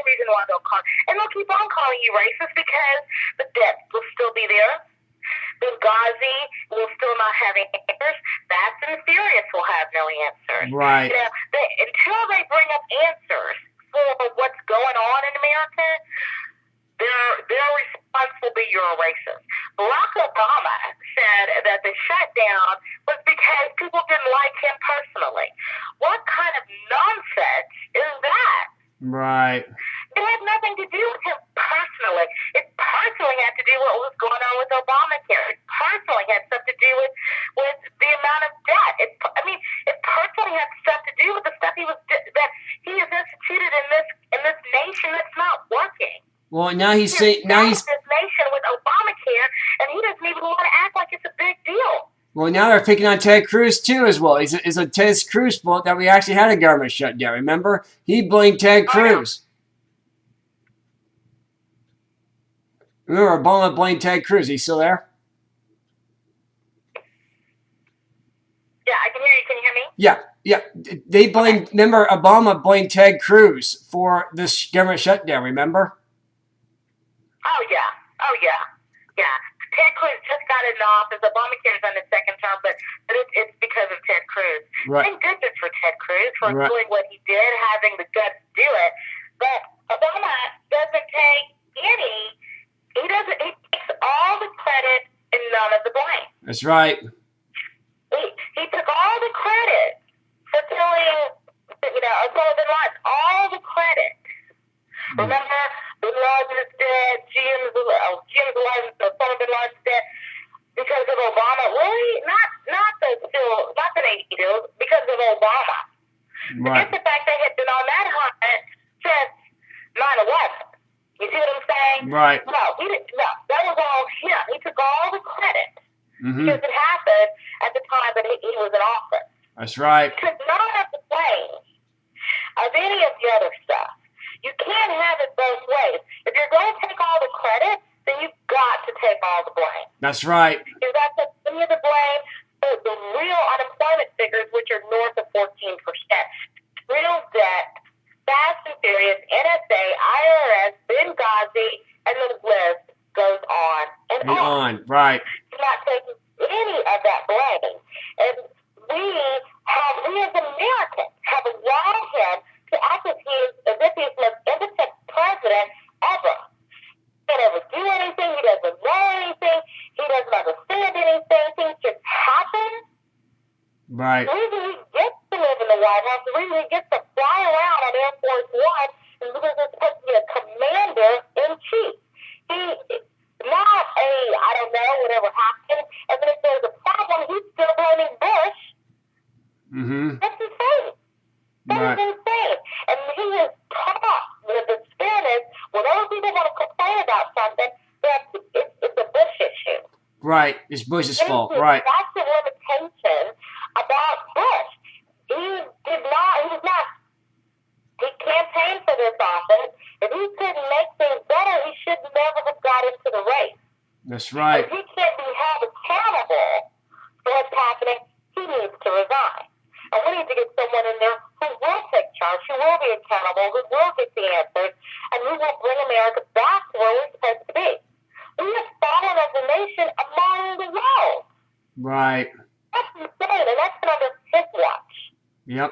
only reason why they'll call. And they'll keep on calling you racist because the debt will still be there. Benghazi will still not have answers. Fast and Furious will have no answers. Right. You know, until they bring up answers for what's going on in America, their response will be you're a racist. Barack Obama said that the shutdown was because people didn't like him personally. What kind of nonsense is that? Right. It had nothing to do with him personally. It personally had to do with what was going on with Obamacare. It personally had stuff to do with the amount of debt. It personally had stuff to do with the stuff that he has instituted in this nation that's not working. Well, now he's saying this nation with Obamacare, and he doesn't even want to act like it's a big deal. Well, now they're picking on Ted Cruz too, as well. It's a Ted Cruz fault that we actually had a government shutdown. Remember, he blamed Ted Cruz. Remember, Obama blamed Ted Cruz. He's still there? Yeah, I can hear you. Can you hear me? Yeah. They blamed. Okay. Remember, Obama blamed Ted Cruz for this government shutdown. Remember? Oh yeah. Ted Cruz just got in office. Obamacare is on his second term, but it's because of Ted Cruz. Right. Thank goodness for Ted Cruz for doing what he did, having the guts to do it. But Obama doesn't take any. He takes all the credit and none of the blame. That's right. He took all the credit for killing, Osama bin Laden. All the credit. Remember, Bin Laden is dead. Jim's alive. Osama bin Laden's dead because of Obama. Really, not the Navy deal, because of Obama. Right. Forget the fact they had been on that hunt since 9/11. You see what I'm saying? Right. No, he didn't. No, that was all him. He took all the credit because it happened at the time that he was in office. That's right. He took none of the blame of any of the other stuff. You can't have it both ways. If you're going to take all the credit, then you've got to take all the blame. That's right. You've got to take any of the blame. The real unemployment figures, which are north of 14%, real debt, Fast and Furious, NSA, IRS, Benghazi, and the list goes on and on. Right. You're not taking any of that blame. And we as Americans have allowed him to act as if he's the most innocent president ever. He can't ever do anything. He doesn't know anything. He doesn't understand anything. Things just happen. Right. The reason he gets to live in the White House, the reason he gets to fly around on Air Force One is because he's supposed to be a commander-in-chief. He's not whatever happened. And then if there's a problem, he's still blaming Bush. That's insane. That is insane. And he is taught with the fairness, whenever people want to complain about something, that it's a Bush issue. Right. It's Bush's fault. Right. That's the limitation about Bush. He campaigned for this office. If he couldn't make things better, he should never have got into the race. That's right. If he can't be held accountable for what's happening, he needs to resign. And we need to get someone in there who will take charge, who will be accountable, who will get the answers, and who will bring America back to where we're supposed to be. We have fallen as a nation among the world. Right. That's insane, and that's been under his watch. Yep.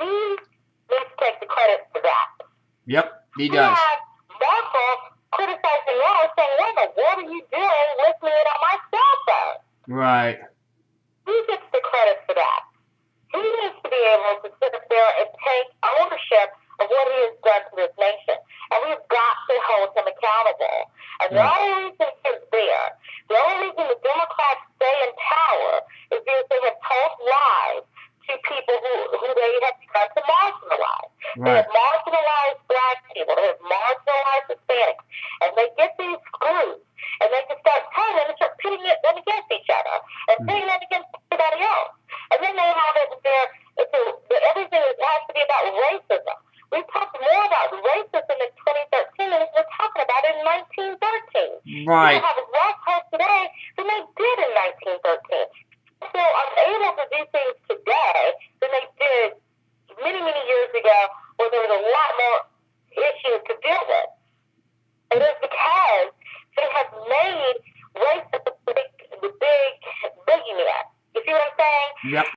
He needs to take the credit for that. Yep, he does. We have Marshall criticizing us, saying, what in the world are you doing listening on my cell phone? Right. He gets the credit for that. He needs to be able to sit up there and take ownership of what he has done to this nation. And we've got to hold him accountable. And the only reason he's there, the only reason the Democrats stay in power is because they have told lies to people who they have tried to marginalize. Right. They have marginalized black people. They have marginalized Hispanics. And they get these groups, and they just start telling them and start pitting them against each other and pitting them against everybody else. And then they have it there. Everything has to be about racism. We talked more about racism in 2013 than we're talking about it in 1913. Right. People have less hope today than they did in 1913. So I'm able to do things today than they did many, many years ago, where there was a lot more issues to Yep.